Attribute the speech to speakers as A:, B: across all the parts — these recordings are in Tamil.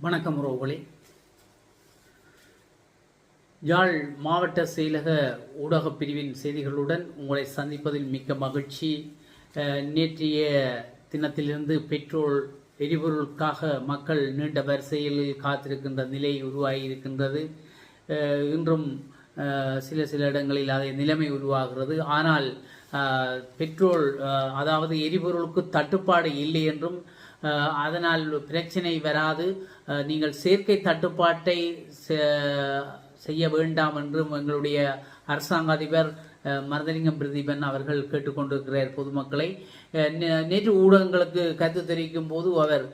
A: வணக்கம் உறவுகளே. யாழ் மாவட்ட செயலக ஊடகப் பிரிவின் செய்திகளுடன் உங்களை சந்திப்பதில் மிக்க மகிழ்ச்சி. நேற்றைய தினத்திலிருந்து பெட்ரோல் எரிபொருளுக்காக மக்கள் நீண்ட வரிசையில் காத்திருக்கின்ற நிலை உருவாகியிருக்கின்றது. இன்றும் சில இடங்களில் அதை நிலைமை உருவாகிறது. ஆனால் பெட்ரோல் அதாவது எரிபொருளுக்கு தட்டுப்பாடு இல்லை என்றும் அதனால் பிரச்சனை வராது, நீங்கள் செயற்கை தட்டுப்பாட்டை செய்ய வேண்டாம் என்றும் எங்களுடைய அரசாங்க அதிபர் மருதலிங்கம் பிரதீபன் அவர்கள் கேட்டுக்கொண்டிருக்கிறார் பொதுமக்களை. நேற்று ஊடகங்களுக்கு கருத்து தெரிவிக்கும் போது அவர்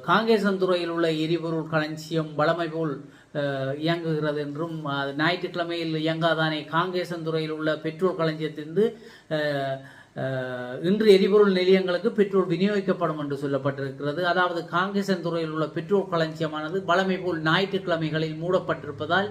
A: காங்கேசன்துறையில் உள்ள எரிபொருள் களஞ்சியம் வளமை போல் இயங்குகிறது என்றும், ஞாயிற்றுக்கிழமையில் இயங்காதானே காங்கேசன்துறையில் உள்ள பெட்ரோல் களஞ்சியத்திலிருந்து இன்று எரிபொருள் நிலையங்களுக்கு பெட்ரோல் விநியோகிக்கப்படும் என்று சொல்லப்பட்டிருக்கிறது. அதாவது காங்கேசன்துறையில் உள்ள பெட்ரோல் களஞ்சியமானது வளமை போல் ஞாயிற்றுக்கிழமைகளில் மூடப்பட்டிருப்பதால்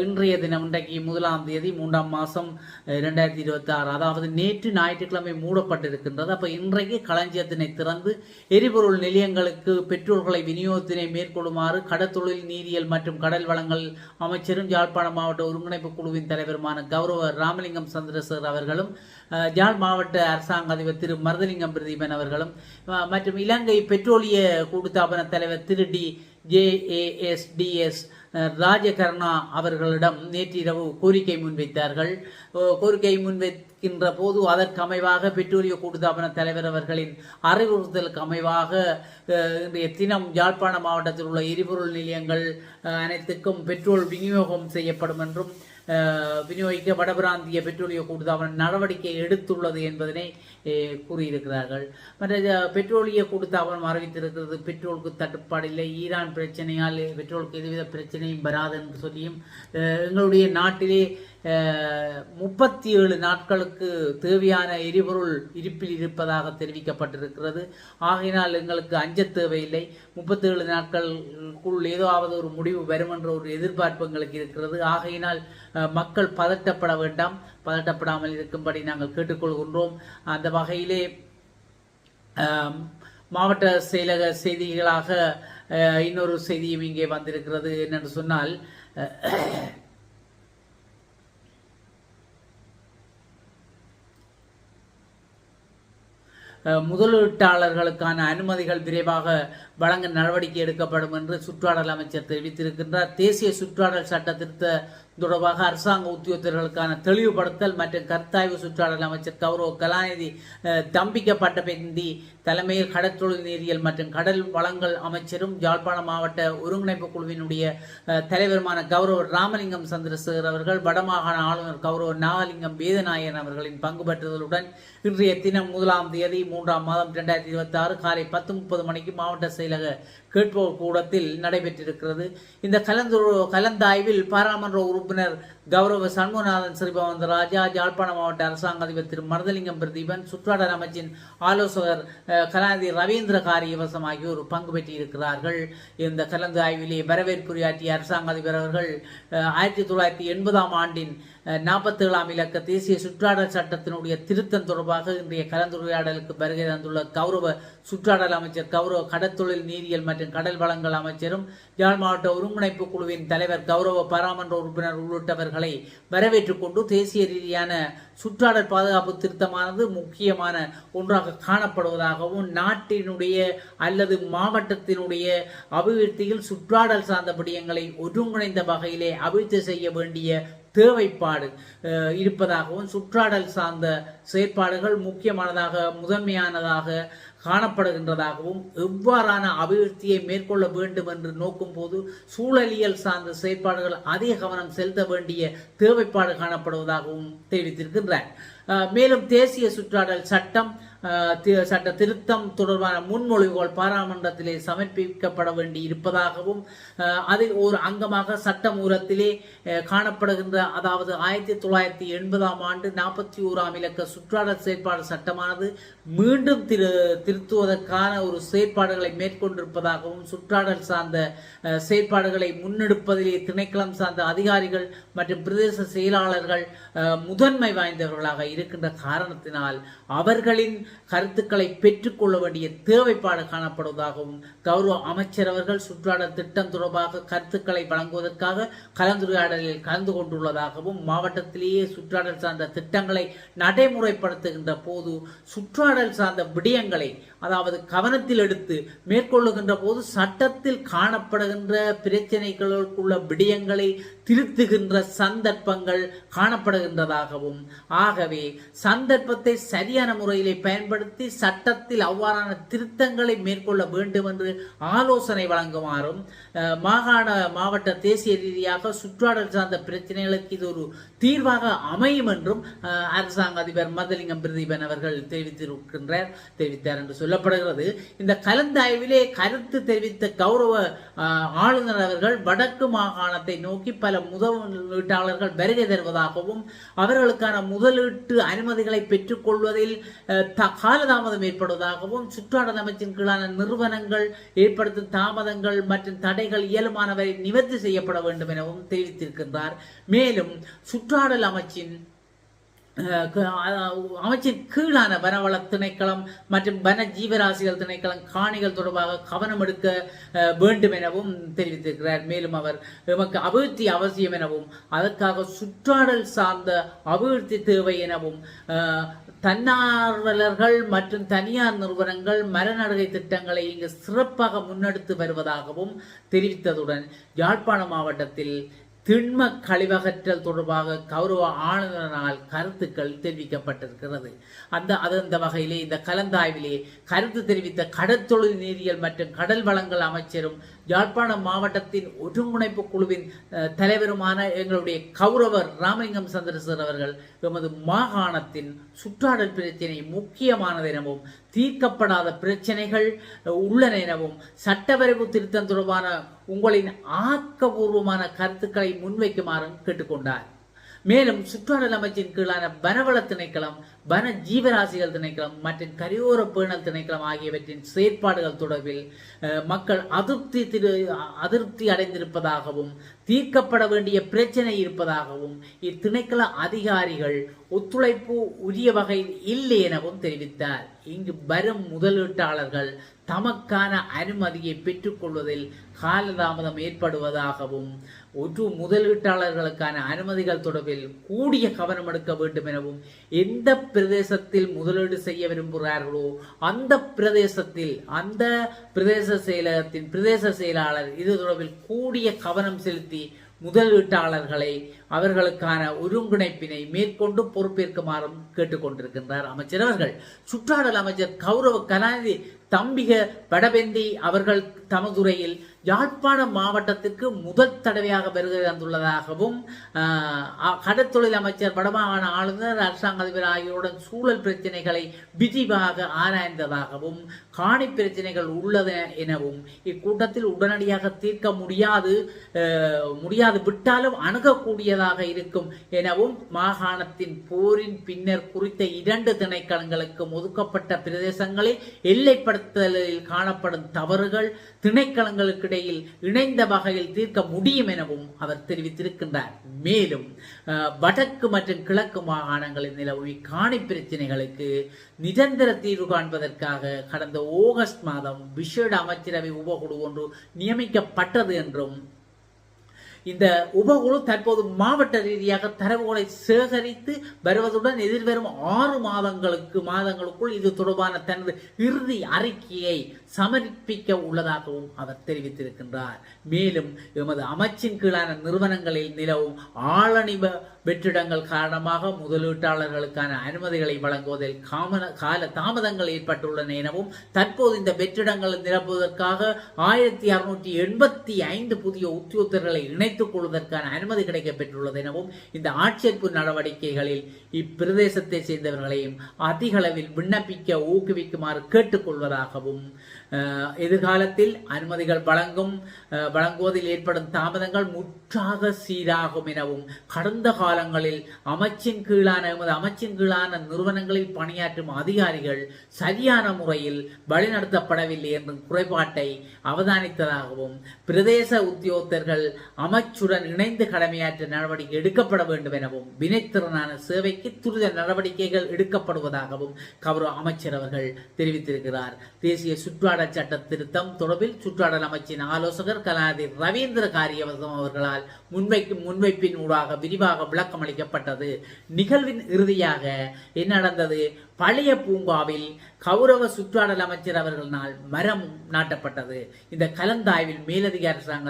A: இன்றைய தினம், இன்றைக்கு 1ஆம் தேதி 3ஆம் மாதம் 2026, அதாவது நேற்று ஞாயிற்றுக்கிழமை மூடப்பட்டிருக்கின்றது. அப்போ இன்றைக்கு களஞ்சியத்தினை திறந்து எரிபொருள் நிலையங்களுக்கு பெட்ரோல்களை விநியோகத்தினை மேற்கொள்ளுமாறு கடற்தொழில் நீரியல் மற்றும் கடல் வளங்கள் அமைச்சரும் யாழ்ப்பாண மாவட்ட ஒருங்கிணைப்பு குழுவின் தலைவருமான கௌரவ ராமலிங்கம் சந்திரசேகர் அவர்களும் யாழ் மாவட்ட அரசாங்க அதிபர் திரு மருதலிங்கம் பிரதீபன் அவர்களும் மற்றும் இலங்கை பெட்ரோலிய கூட்டுத்தாபன தலைவர் திரு JASDS ராஜகர்ணா அவர்களிடம் நேற்றிரவு கோரிக்கை முன்வைத்தார்கள். கோரிக்கை முன்வைக்கின்ற போது அதற்கு அமைவாக பெட்ரோலிய கூட்டுத்தாபன தலைவர் அவர்களின் அறிவுறுத்தலுக்கு அமைவாக இன்றைய தினம் யாழ்ப்பாண மாவட்டத்தில் உள்ள எரிபொருள் நிலையங்கள் அனைத்துக்கும் பெட்ரோல் விநியோகம் செய்யப்படும் என்றும் விநியோகிக்க வடபிராந்திய பெட்ரோலிய கூட்டுத்தாபனம் நடவடிக்கை எடுத்துள்ளது என்பதனை கூறியிருக்கிறார்கள். மற்ற பெட்ரோலிய கூட்டுத்தாபனம் அறிவித்திருக்கிறது பெட்ரோலுக்கு தட்டுப்பாடு இல்லை, ஈரான் பிரச்சனையால் பெட்ரோலுக்கு எதுவித பிரச்சனையும் வராது என்று சொல்லியும் எங்களுடைய நாட்டிலே 37 நாட்களுக்கு தேவையான எரிபொருள் இருப்பில் இருப்பதாக தெரிவிக்கப்பட்டிருக்கிறது. ஆகையினால் எங்களுக்கு அஞ்ச தேவையில்லை, 37 நாட்களுக்குள் ஏதாவது ஒரு முடிவு வரும் என்ற ஒரு எதிர்பார்ப்பு எங்களுக்கு இருக்கிறது. ஆகையினால் மக்கள் பதட்டப்பட வேண்டாம், பதட்டப்படாமல் இருக்கும்படி நாங்கள் கேட்டுக்கொள்கின்றோம். அந்த வகையிலே மாவட்ட செயலக செய்திகளாக இன்னொரு செய்தியும் இங்கே வந்திருக்கிறது. என்னென்று சொன்னால், முதலீட்டாளர்களுக்கான அனுமதிகள் விரைவாக வழங்க நடவடிக்கை எடுக்கப்படும் என்று சுற்றாடல் அமைச்சர் தெரிவித்திருக்கின்றார். தேசிய சுற்றாடல் சட்ட திருத்த தொடர்பாக அரசாங்க உத்தியோகத்தர்களுக்கான தெளிவுபடுத்தல் மற்றும் கருத்தாய்வு சுற்றாடல் அமைச்சர் கௌரவ கலாநிதி தம்பிக்கப்பட்ட பெந்தி தலைமையில் கடற்தொழில் நீரியல் மற்றும் கடல் வளங்கள் அமைச்சரும் யாழ்ப்பாண மாவட்ட ஒருங்கிணைப்பு குழுவினுடைய தலைவருமான கௌரவ ராமலிங்கம் சந்திரசேகர் அவர்கள் வடமாகாண ஆளுநர் கௌரவ நாகலிங்கம் வேதநாயகன் அவர்களின் பங்கு பெற்றதுடன் இன்றைய தினம் 1ஆம் தேதி 3ஆம் மாதம் 2026 காலை 10:30 மணிக்கு மாவட்ட செயலக கேட்போர் கூடத்தில் நடைபெற்றிருக்கிறது. இந்த கலந்தாய்வில் பாராளுமன்ற உறுப்பினர் கௌரவ சண்முகநாதன் ஸ்ரீபவந்தராஜா, யாழ்ப்பாண மாவட்ட அரசாங்க அதிபர் திரு மருதலிங்கம் பிரதீபன், சுற்றாடல் அமைச்சின் ஆலோசகர் கலாநிதி ரவீந்திர காரியவசம் ஆகியோர் பங்கு பெற்றிருக்கிறார்கள். இந்த கலந்தாய்விலே வரவேற்புரையாற்றிய அரசாங்க அதிபர் அவர்கள் 1980ஆம் ஆண்டின் 47ஆம் இலக்க தேசிய சுற்றாடல் சட்டத்தினுடைய திருத்தம் தொடர்பாக இன்றைய கலந்துரையாடலுக்கு வருகை தந்துள்ள கௌரவ சுற்றாடல் அமைச்சர் கௌரவ கடற்தொழில் நீரியல் மற்றும் கடல் வளங்கள் அமைச்சரும் யாழ் மாவட்ட ஒருங்கிணைப்பு குழுவின் தலைவர் கௌரவ பாராளுமன்ற உறுப்பினர் உள்ளிட்டவர்களை வரவேற்றுக் கொண்டு தேசிய ரீதியான சுற்றாடல் பாதுகாப்பு திருத்தமானது முக்கியமான ஒன்றாக காணப்படுவதாகவும், நாட்டினுடைய அல்லது மாவட்டத்தினுடைய அபிவிருத்தியில் சுற்றாடல் சார்ந்த விடயங்களை ஒருங்கிணைந்த வகையிலே அபிவிருத்தி செய்ய வேண்டிய தேவைப்பாடு இருப்பதாகவும், சுற்றாடல் சார்ந்த செயற்பாடுகள் முக்கியமானதாக முதன்மையானதாக காணப்படுகின்றதாகவும், எவ்வாறான அபிவிருத்தியை மேற்கொள்ள வேண்டும் என்று நோக்கும் போது சூழலியல் சார்ந்த செயற்பாடுகள் அதிக கவனம் செலுத்த வேண்டிய தேவைப்பாடு காணப்படுவதாகவும் தெரிவித்திருக்கின்றார். மேலும் தேசிய சுற்றாடல் சட்ட திருத்தம் தொடர்பான முன்மொழிவுகள் பாராளுமன்றத்திலே சமர்ப்பிக்கப்பட வேண்டி இருப்பதாகவும், அதில் ஒரு அங்கமாக சட்டமூலத்திலே காணப்படுகின்ற, அதாவது 1980ஆம் ஆண்டு 41ஆம் இலக்க சுற்றாடல் செயற்பாடு சட்டமானது மீண்டும் திருத்துவதற்கான ஒரு செயற்பாடுகளை மேற்கொண்டிருப்பதாகவும், சுற்றாடல் சார்ந்த செயற்பாடுகளை முன்னெடுப்பதிலே திணைக்களம் சார்ந்த அதிகாரிகள் மற்றும் பிரதேச செயலாளர்கள் முதன்மை வாய்ந்தவர்களாக இருக்கின்ற காரணத்தினால் அவர்களின் கருத்துக்களை பெற்றுக்கொள்ள வேண்டிய தேவைப்பாடு காணப்படுவதாகவும் கௌரவ அமைச்சர் அவர்கள் சுற்றாடல் திட்டம் தொடர்பாக கருத்துக்களை வழங்குவதற்காக கலந்துரையாடலில் கலந்து கொண்டுள்ளதாகவும் மாவட்டத்திலேயே சுற்றாடல் சார்ந்த திட்டங்களை நடைமுறைப்படுத்துகின்ற போது சுற்றாடல் சார்ந்த விடயங்களை அதாவது கவனத்தில் எடுத்து மேற்கொள்ளுகின்ற போது சட்டத்தில் காணப்படுகின்ற பிரச்சனைகளுக்குள்ள விடயங்களை திருத்துகின்ற சந்தர்ப்பங்கள் காணப்படுகின்றதாகவும் ஆகவே சந்தர்ப்பத்தை சரியான முறையிலே பயன்படுத்தி சட்டத்தில் அவ்வாறான திருத்தங்களை மேற்கொள்ள வேண்டும் என்று ஆலோசனை வழங்குமாறும் மாவட்ட தேசிய ரீதியாக சுற்றாடல் சார்ந்த பிரச்சனைகளுக்கு இது ஒரு தீர்வாக அமையும் என்றும் அரசாங்க அதிபர் மதலிங்கம் பிரதீபன் அவர்கள் தெரிவித்தார் என்று சொல்லப்படுகிறது. இந்த கலந்தாய்விலே கருத்து தெரிவித்த கௌரவ ஆளுநர் அவர்கள் வடக்கு மாகாணத்தை நோக்கி பல முதலீட்டாளர்கள் வருகை தருவதாகவும் அவர்களுக்கான முதலீட்டு அனுமதிகளை பெற்றுக் கொள்வதில் காலதாமதம் ஏற்படுவதாகவும் சுற்றாடல் அமைச்சின் கீழான நிறுவனங்கள் ஏற்படுத்தும் தாமதங்கள் மற்றும் தடைகள் இயலுமானவரை நிவர்த்தி செய்யப்பட வேண்டும் எனவும் தெரிவித்திருக்கின்றார். மேலும் சுற்றாடல் அமைச்சின் கீழான வனவள திணைக்களம் மற்றும் வன ஜீவராசிகள் திணைக்களம் காணிகள் தொடர்பாக கவனம் எடுக்க வேண்டும் எனவும் தெரிவித்திருக்கிறார். மேலும் அவர் எமக்கு அபிவிருத்தி அவசியம் எனவும் அதற்காக சுற்றாடல் சார்ந்த அபிவிருத்தி தேவை எனவும் தன்னார்வலர்கள் மற்றும் தனியார் நிறுவனங்கள் மரநடுகை திட்டங்களை இங்கு சிறப்பாக முன்னெடுத்து வருவதாகவும் தெரிவித்ததுடன் யாழ்ப்பாண மாவட்டத்தில் திண்ம கழிவகற்றல் தொடர்பாக கௌரவ ஆளுநரால் கருத்துக்கள் தெரிவிக்கப்பட்டிருக்கிறது. அந்த வகையிலே இந்த கலந்தாய்விலே கருத்து தெரிவித்த கடற்தொழில் நீரியல் மற்றும் கடல் வளங்கள் அமைச்சரும் யாழ்ப்பாணம் மாவட்டத்தின் ஒருங்கிணைப்பு குழுவின் தலைவருமான எங்களுடைய கௌரவர் ராமலிங்கம் சந்திரசேகர் அவர்கள் எமது மாகாணத்தின் சுற்றாடல் பிரச்சினை முக்கியமானது எனவும் தீர்க்கப்படாத பிரச்சனைகள் உள்ளன எனவும் சட்டவரைவு திருத்தம் தொடர்பான உங்களின் ஆக்கபூர்வமான கருத்துக்களை முன்வைக்குமாறும் கேட்டுக்கொண்டார். மேலும் சுற்றாடல் அமைச்சின் கீழான வனவள திணைக்களம், வன ஜீவராசிகள் திணைக்களம் மற்றும் கரையோர பேணல் திணைக்களம் ஆகியவற்றின் செயற்பாடுகள் தொடர்பில் மக்கள் அதிருப்தி அடைந்திருப்பதாகவும் தீர்க்கப்பட வேண்டிய பிரச்சனை இருப்பதாகவும் இத்திணைக்கள அதிகாரிகள் ஒத்துழைப்பு உரிய வகையில் இல்லை எனவும் தெரிவித்தார். இங்கு வரும் முதலீட்டாளர்கள் தமக்கான அனுமதியை பெற்றுக் கொள்வதில் காலதாமதம் ஏற்படுவதாகவும் ஒரு முதலீட்டாளர்களுக்கான அனுமதிகள் தொடர்பில் கூடிய கவனம் எடுக்க வேண்டும் எனவும் எந்த பிரதேசத்தில் முதலீடு செய்ய விரும்புகிறார்களோ அந்த பிரதேசத்தில் அந்த பிரதேச செயலகத்தின் பிரதேச செயலாளர் இது தொடர்பில் கூடிய கவனம் செலுத்தி முதலீட்டாளர்களை அவர்களுக்கான ஒருங்கிணைப்பினை மேற்கொண்டு பொறுப்பேற்குமாறும் கேட்டுக்கொண்டிருக்கின்றார் அமைச்சர் அவர்கள். சுற்றாடல் அமைச்சர் கௌரவ கலாநிதி தம்பிக வடபெந்தி அவர்கள் தமதுரையில் யாழ்ப்பாண மாவட்டத்திற்கு முதல் தடவையாக வருகை தந்துள்ளதாகவும் கடற்தொழில் அமைச்சர் வடமாகாண ஆளுநர் அரசாங்க அதிபர் ஆகியோருடன் சூழல் பிரச்சனைகளை விரிவாக ஆராய்ந்ததாகவும் காணி பிரச்சனைகள் உள்ளது எனவும் இக்கூட்டத்தில் உடனடியாக தீர்க்க முடியாது விட்டாலும் அணுகக்கூடியதாக இருக்கும் எனவும் மாகாணத்தின் போரின் பின்னர் குறித்த 2 திணைக்களங்களுக்கும் ஒதுக்கப்பட்ட பிரதேசங்களில் எல்லைப்படுத்தலில் காணப்படும் தவறுகள் திணைக்களங்களுக்கிடையில் இணைந்த வகையில் தீர்க்க முடியும் எனவும் அவர் தெரிவித்திருக்கின்றார். மேலும் வடக்கு மற்றும் கிழக்கு மாகாணங்களில் நிலவும் காணி பிரச்சனைகளுக்கு நிரந்தர தீர்வு காண்பதற்காக கடந்த ஆகஸ்ட் மாதம் விசேட அமைச்சரவை உபகுழு ஒன்று நியமிக்கப்பட்டது என்றும் இந்த உபகுழு தற்போது மாவட்ட ரீதியாக தரவுகளை சேகரித்து வருவதுடன் எதிர்வரும் 6 மாதங்களுக்குள் இது தொடர்பான தனது இறுதி அறிக்கையை சமர்ப்பிக்க உள்ளதாகவும் அவர் தெரிவித்திருக்கின்றார். மேலும் எமது அமைச்சின் கீழான நிறுவனங்களில் நிலவும் ஆளணி வெற்றிடங்கள் காரணமாக முதலீட்டாளர்களுக்கான அனுமதிகளை வழங்குவதில் கால தாமதங்கள் ஏற்பட்டுள்ளன எனவும் தற்போது இந்த வெற்றிடங்களை நிரப்புவதற்காக 1685 புதிய உத்தியோகத்தர்களை இணைத்துக் கொள்வதற்கான அனுமதி கிடைக்கப்பெற்றுள்ளது எனவும் இந்த ஆட்சேர்ப்பு நடவடிக்கைகளில் இப்பிரதேசத்தை சேர்ந்தவர்களையும் அதிக அளவில் விண்ணப்பிக்க ஊக்குவிக்குமாறு கேட்டுக்கொள்வதாகவும் எதிர்காலத்தில் அனுமதிகள் வழங்குவதில் ஏற்படும் தாமதங்கள் முற்றாக சீராகும் எனவும் கடந்த காலங்களில் அமைச்சின் கீழான நிறுவனங்களில் பணியாற்றும் அதிகாரிகள் சரியான முறையில் வழிநடத்தப்படவில்லை என்றும் குறைபாட்டை அவதானித்ததாகவும் பிரதேச உத்தியோகத்தர்கள் அமைச்சுடன் இணைந்து கடமையாற்ற நடவடிக்கை எடுக்கப்பட வேண்டும் எனவும் வினைத்திறனான சேவைக்கு துரித நடவடிக்கைகள் எடுக்கப்படுவதாகவும் கௌரவ அமைச்சர் அவர்கள் தெரிவித்திருக்கிறார். தேசிய சுற்றாடல் சட்ட திருத்தம் தொடர்பில் சுற்றாடல் அமைச்சின் ஆலோசகர் கலாநிதி ரவீந்திர காரியவசம் அவர்களால் முன்வைப்பின் ஊடாக விரிவாக விளக்கம் அளிக்கப்பட்டது. நிகழ்வின் இறுதியாக என்ன நடந்தது? பழைய பூங்காவில் கௌரவ சுற்றாடல் அமைச்சர் அவர்களால் மரம் நாட்டப்பட்டது. இந்த கலந்தாய்வில் மேலதிக அரசாங்க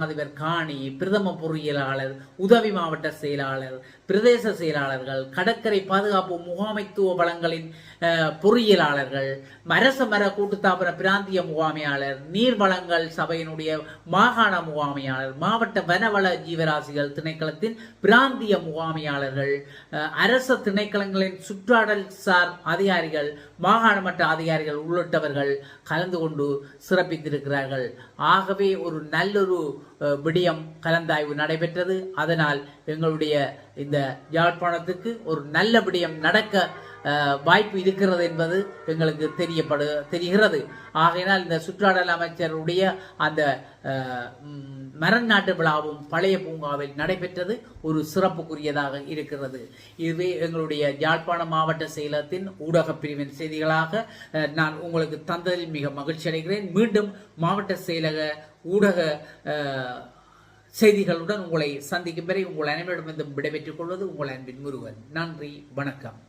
A: அதிபர் காணி, பிரதம பொறியியலாளர், உதவி மாவட்ட செயலாளர், பிரதேச செயலாளர்கள், கடற்கரை பாதுகாப்பு முகாமைத்துவ வளங்களின் பொறியியலாளர்கள், அரச மர கூட்டுத்தாபன பிராந்திய முகாமையாளர், நீர் வளங்கள் சபையினுடைய மாகாண முகாமையாளர், மாவட்ட வனவள ஜீவராசிகள் திணைக்களத்தின் பிராந்திய முகாமையாளர்கள், அரச திணைக்களங்களின் சுற்றாடல் சார் அதிகாரிகள், மாகாண மட்ட அதிகாரிகள் உள்ளிட்டவர்கள் கலந்து கொண்டு சிறப்பித்திருக்கிறார்கள். ஆகவே ஒரு நல்லொரு விடயம் கலந்தாய்வு நடைபெற்றது. அதனால் எங்களுடைய இந்த யாழ்ப்பாணத்துக்கு ஒரு நல்ல விடயம் நடக்க வாய்ப்பு இருக்கிறது என்பது எங்களுக்கு தெரிகிறது. ஆகையினால் இந்த சுற்றாடல் அமைச்சருடைய அந்த மரநாட்டு விழாவும் பழைய பூங்காவில் நடைபெற்றது ஒரு சிறப்புக்குரியதாக இருக்கிறது. இதுவே எங்களுடைய யாழ்ப்பாண மாவட்ட செயலகத்தின் ஊடக பிரிவின் செய்திகளாக நான் உங்களுக்கு தந்ததில் மிக மகிழ்ச்சி அடைகிறேன். மீண்டும் மாவட்ட செயலக ஊடக செய்திகளுடன் உங்களை சந்திக்கும் வரை உங்கள் அனைவரிடமிருந்து விடைபெற்றுக் கொள்வது உங்கள் அன்பின் முருகன். நன்றி, வணக்கம்.